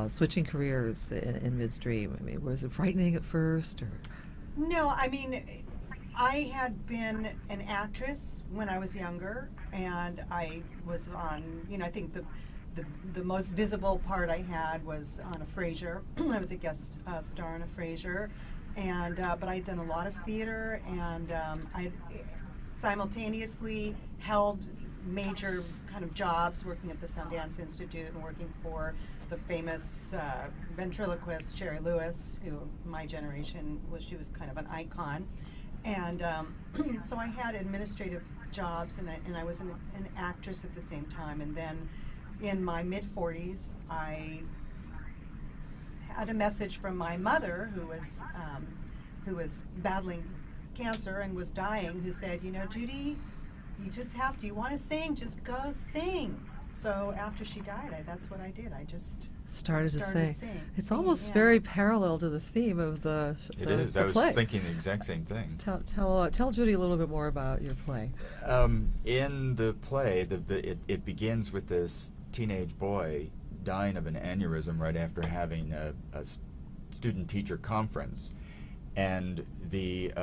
Speaker 2: switching careers in midstream? I mean, was it frightening at first, or?
Speaker 14: No, I mean, I had been an actress when I was younger, and I was on, I think the most visible part I had was on a Frasier. I was a guest star on a Frasier, and but I'd done a lot of theater, and I simultaneously held major kind of jobs, working at the Sundance Institute and working for the famous ventriloquist Jerry Lewis, who my generation she was kind of an icon, and so I had administrative jobs, and I was an actress at the same time, and then in my mid-40s, I had a message from my mother, who was battling cancer and was dying, who said, Judy, you want to sing, just go sing. So after she died, that's what I did. I just
Speaker 2: started to
Speaker 14: sing.
Speaker 2: It's almost very parallel to the theme of the
Speaker 3: It is. I was
Speaker 2: play.
Speaker 3: thinking the exact same thing.
Speaker 2: Tell Judy a little bit more about your play.
Speaker 3: In the play, it begins with this teenage boy dying of an aneurysm right after having a student-teacher conference, and the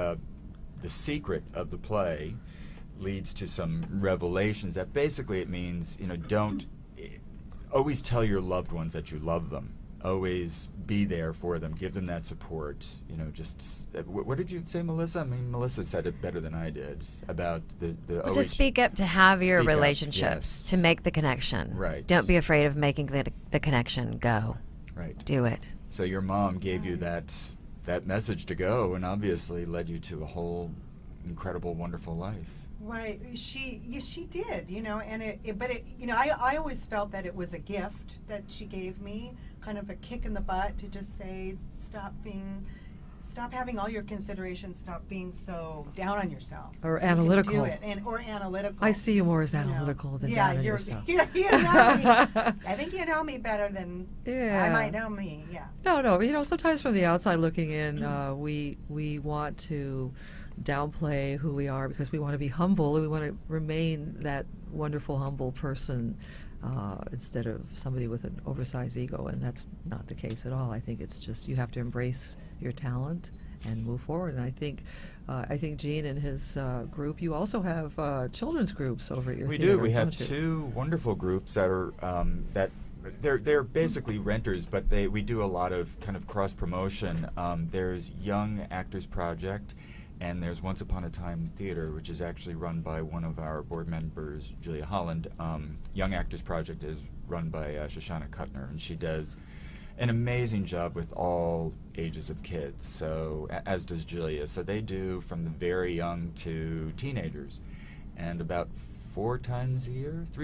Speaker 3: secret of the play leads to some revelations that basically it means, don't always tell your loved ones that you love them. Always be there for them. Give them that support. What did you say, Melissa? I mean, Melissa said it better than I did about the always
Speaker 7: just speak up to have your
Speaker 3: speak up,
Speaker 7: relationships,
Speaker 3: yes.
Speaker 7: to make the connection.
Speaker 3: Right.
Speaker 7: Don't be afraid of making the connection. Go.
Speaker 3: Right.
Speaker 7: Do it.
Speaker 3: So your mom gave you that message to go, and obviously led you to a whole incredible, wonderful life.
Speaker 14: Right, she did, and I always felt that it was a gift that she gave me, kind of a kick in the butt to just say, stop having all your considerations, stop being so down on yourself.
Speaker 2: Or
Speaker 14: You
Speaker 2: analytical.
Speaker 14: can do it, or analytical.
Speaker 2: I see you more as analytical than down on yourself.
Speaker 14: You know me. I think you know me better than I might know me. Yeah.
Speaker 2: No. Sometimes from the outside looking in, we want to downplay who we are because we want to be humble and we want to remain that wonderful, humble person instead of somebody with an oversized ego, and that's not the case at all. I think it's just you have to embrace your talent and move forward. And I think Gene and his group, you also have children's groups over at your theater.
Speaker 3: We do. We have
Speaker 2: don't you?
Speaker 3: two wonderful groups that are they're basically renters, but we do a lot of kind of cross promotion. There's Young Actors Project, and there's Once Upon a Time Theater, which is actually run by one of our board members, Julia Holland. Young Actors Project is run by Shoshana Kuttner, and she does an amazing job with all ages of kids, so as does Julia. So they do from the very young to teenagers, and about 3 or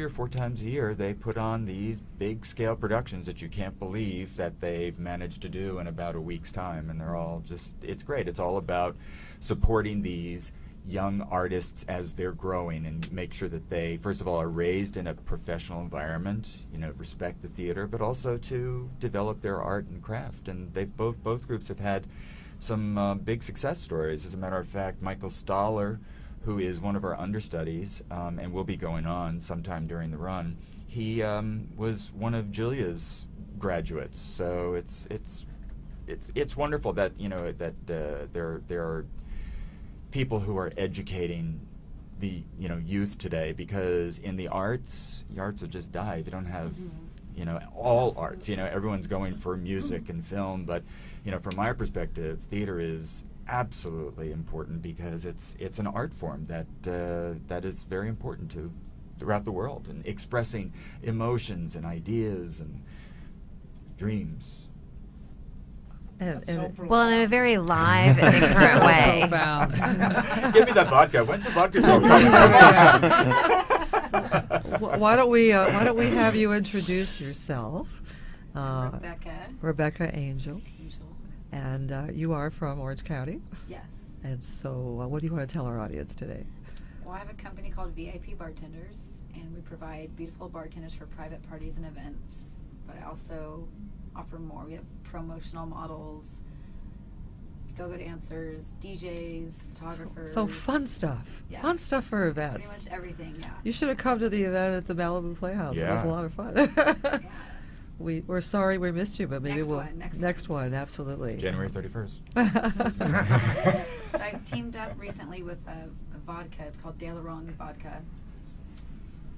Speaker 3: 4 times a year, they put on these big-scale productions that you can't believe that they've managed to do in about a week's time, and they're all it's great. It's all about supporting these young artists as they're growing and make sure that they, first of all, are raised in a professional environment, respect the theater, but also to develop their art and craft. And they've both groups have had some big success stories. As a matter of fact, Michael Stoller, who is one of our understudies and will be going on sometime during the run, he was one of Julia's graduates. So it's wonderful that there are people who are educating the youth today, because in the arts will just die if you don't have all
Speaker 14: Absolutely.
Speaker 3: arts. Everyone's going for music and film, but from my perspective, theater is absolutely important because it's an art form that is very important throughout the world, and expressing emotions and ideas and dreams.
Speaker 7: Well, in a very live and current way.
Speaker 3: Give me that vodka. When's the vodka going?
Speaker 2: Why don't we have you introduce yourself? Rebecca Angel. And you are from Orange County.
Speaker 15: Yes.
Speaker 2: And so what do you want to tell our audience today?
Speaker 15: Well, I have a company called VIP Bartenders, and we provide beautiful bartenders for private parties and events. But I also offer more. We have promotional models, go-go dancers, DJs, photographers.
Speaker 2: So fun stuff.
Speaker 15: Yes.
Speaker 2: Fun stuff for events.
Speaker 15: Pretty much everything, yeah.
Speaker 2: You should have come to the event at the Malibu Playhouse. It was a lot of fun.
Speaker 15: Yeah.
Speaker 2: We're sorry we missed you, but maybe next one, absolutely.
Speaker 3: January 31st.
Speaker 15: So I've teamed up recently with a vodka. It's called De La Ronde Vodka.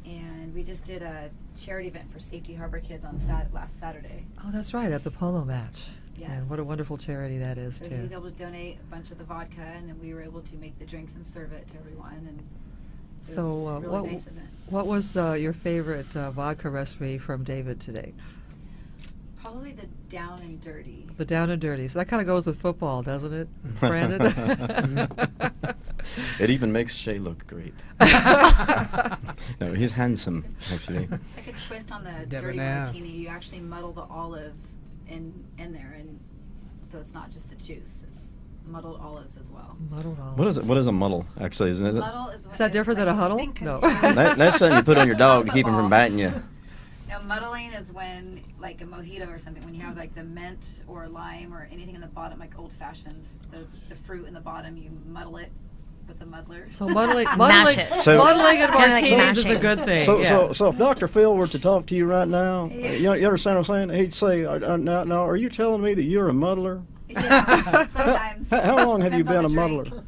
Speaker 15: And we just did a charity event for Safety Harbor Kids on last Saturday.
Speaker 2: Oh, that's right, at the polo match.
Speaker 15: Yes.
Speaker 2: And what a wonderful charity that is,
Speaker 15: So
Speaker 2: too.
Speaker 15: he was able to donate a bunch of the vodka, and then we were able to make the drinks and serve it to everyone. And it was a really nice event.
Speaker 2: What was your favorite vodka recipe from David today?
Speaker 15: Probably the Down and Dirty.
Speaker 2: The Down and Dirty. So that kind of goes with football, doesn't it, Brandon?
Speaker 9: It even makes Shay look great. No, he's handsome, actually.
Speaker 15: It's like a twist on the dirty martini. You actually muddle the olive in there, and so it's not just the juice. It's muddled olives as well.
Speaker 2: Muddled olives.
Speaker 9: What is it? What is a muddle? Actually, isn't it?
Speaker 15: Muddle is
Speaker 2: Is that different than a huddle? No.
Speaker 9: That's something you put on your dog to keep him from biting you.
Speaker 15: No, muddling is when, like a mojito or something, when you have like the mint or lime or anything in the bottom, like old fashions, the fruit in the bottom, you muddle it with the muddler.
Speaker 2: So muddling
Speaker 9: Mash it. So-
Speaker 2: muddling and
Speaker 15: Kinda like
Speaker 2: martinis is a
Speaker 15: mashing.
Speaker 2: good thing.
Speaker 9: So,
Speaker 2: yeah.
Speaker 9: so if Dr. Phil were to talk to you right now, you understand what I'm saying? He'd say, now, are you telling me that you're a muddler?
Speaker 15: Yeah, sometimes.
Speaker 9: How long have you been a muddler?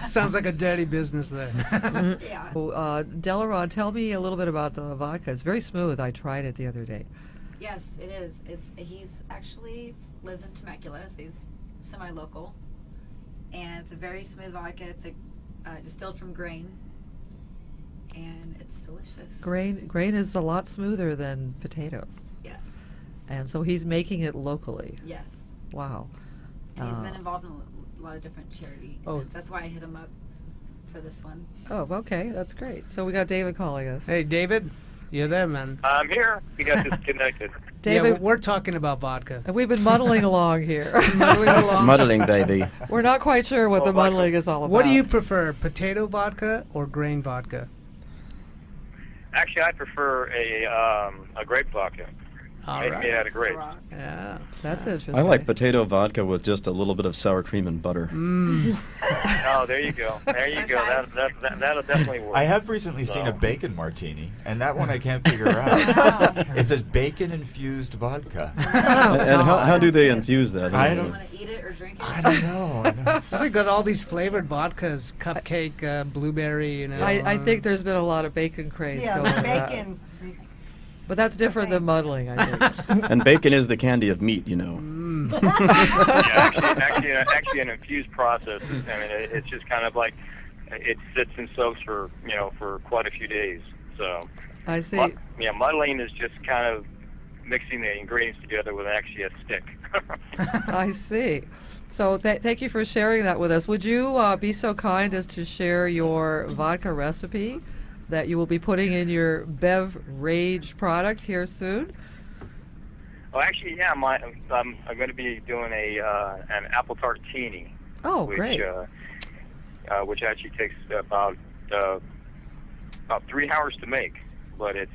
Speaker 6: Sounds like a dirty business there.
Speaker 15: Yeah.
Speaker 2: Delaron, tell me a little bit about the vodka. It's very smooth. I tried it the other day.
Speaker 15: Yes, it is. He's actually lives in Temecula, so he's semi-local, and it's a very smooth vodka. It's distilled from grain, and it's delicious.
Speaker 2: Grain is a lot smoother than potatoes.
Speaker 15: Yes.
Speaker 2: And so he's making it locally.
Speaker 15: Yes.
Speaker 2: Wow.
Speaker 15: And he's been involved in a lot of different charity events. That's why I hit him up for this one.
Speaker 2: Oh, okay. That's great. So we got David calling us.
Speaker 6: Hey, David, you there, man?
Speaker 12: I'm here. You got disconnected.
Speaker 2: David,
Speaker 6: yeah, we're talking about vodka.
Speaker 2: And we've been muddling along here.
Speaker 6: Muddling along.
Speaker 9: Muddling, baby.
Speaker 2: We're not quite sure what the muddling is all about.
Speaker 6: What do you prefer, potato vodka or grain vodka?
Speaker 12: Actually, I prefer a grape vodka. Made out of grapes.
Speaker 6: Yeah.
Speaker 2: That's interesting.
Speaker 9: I like potato vodka with just a little bit of sour cream and butter.
Speaker 12: Oh, there you go. There you go. That'll definitely work.
Speaker 3: I have recently seen a bacon martini, and that one I can't figure out. It says bacon-infused vodka.
Speaker 9: And how do they infuse that?
Speaker 3: I don't
Speaker 15: Want to eat it or drink it?
Speaker 3: I don't know.
Speaker 6: They got all these flavored vodkas, cupcake, blueberry, you know.
Speaker 2: I think there's been a lot of bacon craze
Speaker 14: Yeah,
Speaker 2: going on.
Speaker 14: bacon.
Speaker 2: But that's different than muddling, I think.
Speaker 9: And bacon is the candy of meat, you know.
Speaker 12: Yeah, actually, an infused process. I mean, it's just kind of like it sits and soaks for quite a few days. So
Speaker 2: I see.
Speaker 12: Muddling is just kind of mixing the ingredients together with actually a stick.
Speaker 2: I see. So thank you for sharing that with us. Would you be so kind as to share your vodka recipe that you will be putting in your BevRAGE product here soon?
Speaker 12: Well, actually, yeah, I'm going to be doing an apple tartini.
Speaker 2: Oh,
Speaker 12: which,
Speaker 2: great.
Speaker 12: Which actually takes about 3 hours to make, but it's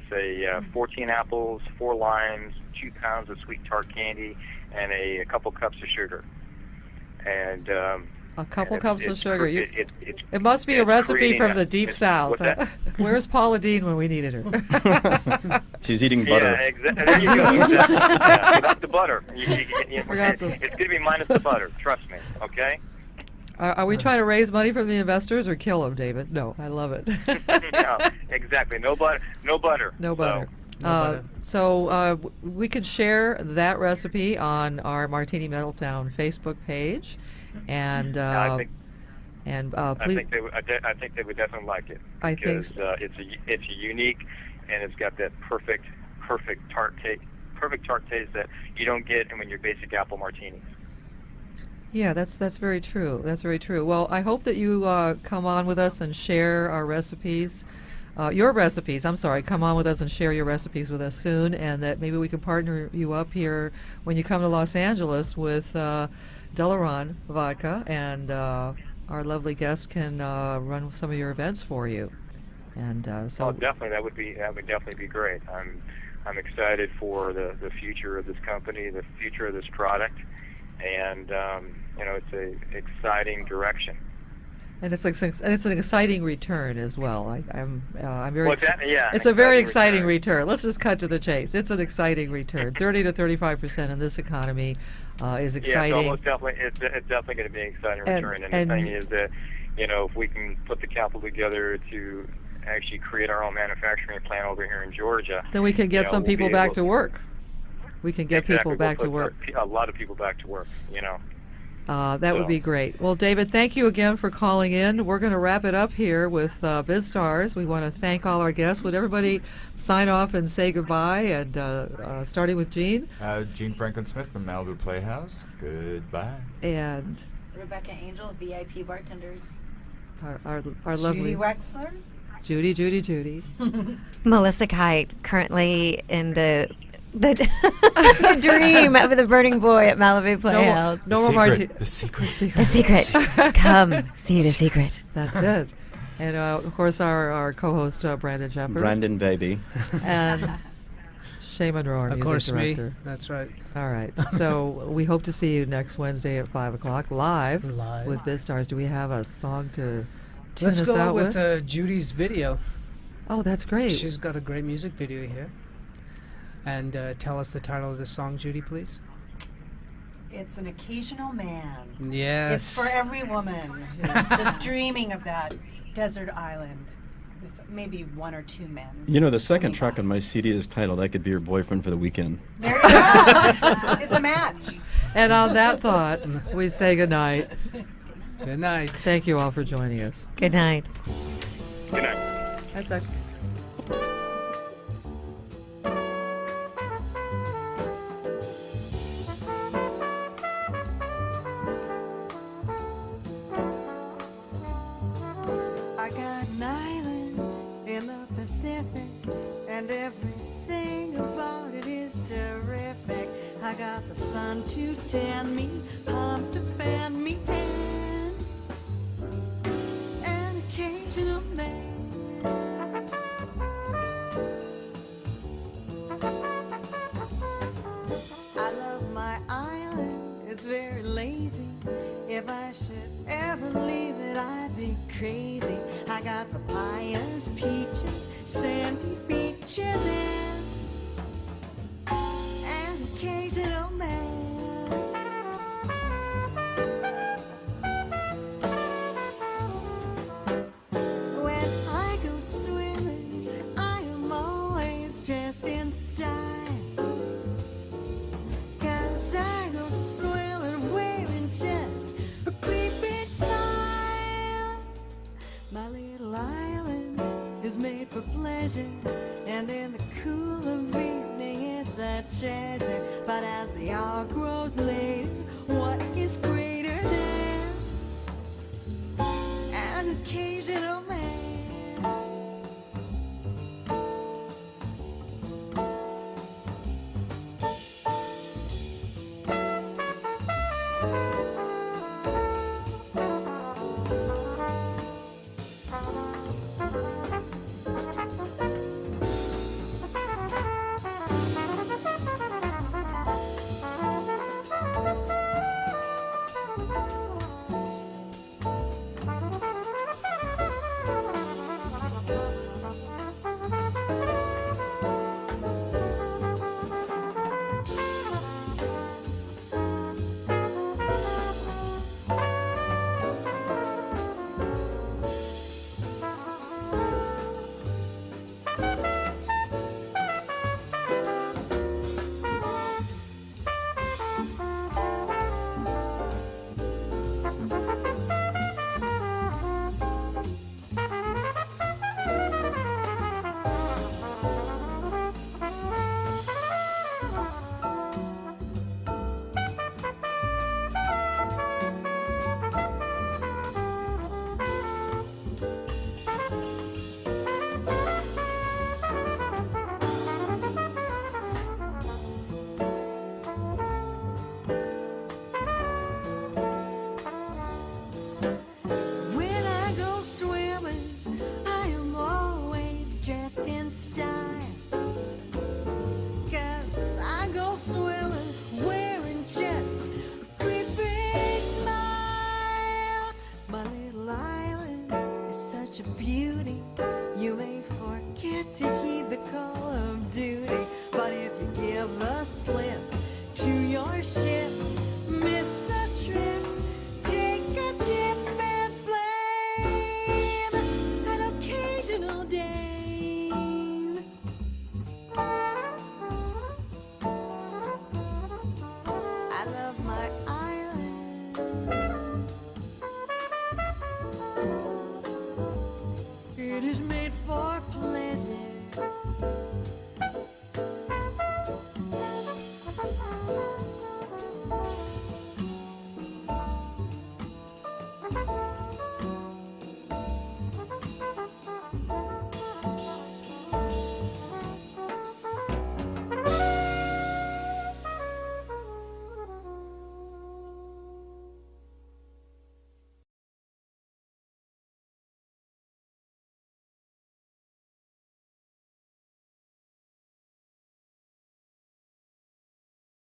Speaker 12: 14 apples, 4 limes, 2 pounds of sweet tart candy, and a couple cups of sugar. And
Speaker 2: a couple cups of sugar.
Speaker 12: It
Speaker 2: must be a recipe from the deep
Speaker 12: it's-
Speaker 2: south.
Speaker 12: what's that?
Speaker 2: Where's Paula Dean when we needed her?
Speaker 9: She's eating butter.
Speaker 12: Yeah, exactly. There you go. Exactly. Yeah, without the butter.
Speaker 2: Forgot the-
Speaker 12: It's going to be minus the butter. Trust me. Okay.
Speaker 2: Are we trying to raise money from the investors or kill them, David? No, I love it.
Speaker 12: No, exactly. No butter. No butter.
Speaker 2: No butter.
Speaker 12: So,
Speaker 2: So we could share that recipe on our Martini Meltdown Facebook page, and
Speaker 12: I think
Speaker 2: please.
Speaker 12: I think they would definitely like it.
Speaker 2: I think
Speaker 12: because it's unique, and it's got that perfect tart taste that you don't get in your basic apple martinis.
Speaker 2: Yeah, that's very true. That's very true. Well, I hope that you come on with us and share our recipes. Your recipes, I'm sorry, come on with us and share your recipes with us soon, and that maybe we can partner you up here when you come to Los Angeles with Delaron Vodka, and our lovely guest can run some of your events for you. And so
Speaker 12: Definitely, that would definitely be great. I'm excited for the future of this company, the future of this product, and it's an exciting direction.
Speaker 2: And it's an exciting return as well. I'm very.
Speaker 12: What's that? Yeah,
Speaker 2: it's a very exciting return. Let's just cut to the chase. It's an exciting return. 30 to 35% in this economy is exciting.
Speaker 12: Yeah, it's definitely going to be an exciting return. And the thing is that if we can put the capital together to actually create our own manufacturing plant over here in Georgia,
Speaker 2: then we can get some people back to work. We can get people back to work.
Speaker 12: A lot of people back to work.
Speaker 2: That would be great. Well, David, thank you again for calling in. We're going to wrap it up here with BizStars. We want to thank all our guests. Would everybody sign off and say goodbye? And starting with Gene.
Speaker 3: Gene Franklin Smith from Malibu Playhouse. Goodbye.
Speaker 2: And
Speaker 15: Rebecca Angel, VIP bartenders.
Speaker 2: Our lovely
Speaker 14: Judy Wexler.
Speaker 2: Judy.
Speaker 7: Melissa Kite, currently in the The dream of the burning boy at Malibu Playhouse.
Speaker 2: No more martini.
Speaker 3: The secret.
Speaker 7: The secret. Come see the secret.
Speaker 2: That's it. And of course, our co-host Brandon Shepard.
Speaker 9: Brandon, baby.
Speaker 2: And Shay Monroe, our
Speaker 6: Of
Speaker 2: music
Speaker 6: course,
Speaker 2: director.
Speaker 6: me. That's right.
Speaker 2: All right. So we hope to see you next Wednesday at 5 o'clock live
Speaker 6: Live.
Speaker 2: with BizStars. Do we have a song to tune
Speaker 6: Let's
Speaker 2: us
Speaker 6: go
Speaker 2: out
Speaker 6: with Judy's video.
Speaker 2: Oh, that's great.
Speaker 6: She's got a great music video here. And tell us the title of the song, Judy, please.
Speaker 14: It's An Occasional Man.
Speaker 6: Yes.
Speaker 14: It's for every woman who's just dreaming of that desert island with maybe one or two men.
Speaker 9: You know, the second track on my CD is titled "I Could Be Your Boyfriend for the Weekend."
Speaker 14: There you go. It's a match.
Speaker 2: And on that thought, we say goodnight.
Speaker 6: Good night.
Speaker 2: Thank you all for joining us.
Speaker 7: Good night.
Speaker 12: Good night.
Speaker 2: That's a
Speaker 10: I got an island in the Pacific, and everything about it is terrific. I got the sun to tan me, palms to fan me, and an occasional man. I love my island, it's very lazy. If I should ever leave it, I'd be crazy. I got papayas, peaches, sandy beaches, and an occasional man. When I go swimming, I am always dressed in style. 'Cause I go swimming wearing just a great big smile. My little island is made for pleasure, and in the cool of evening it's a treasure. But as the hour grows later, what is greater than an occasional man? When I go swimming, I am always dressed in style. 'Cause I go swimming wearing just a great big smile. My little island is such a beauty, you may forget to heed the call of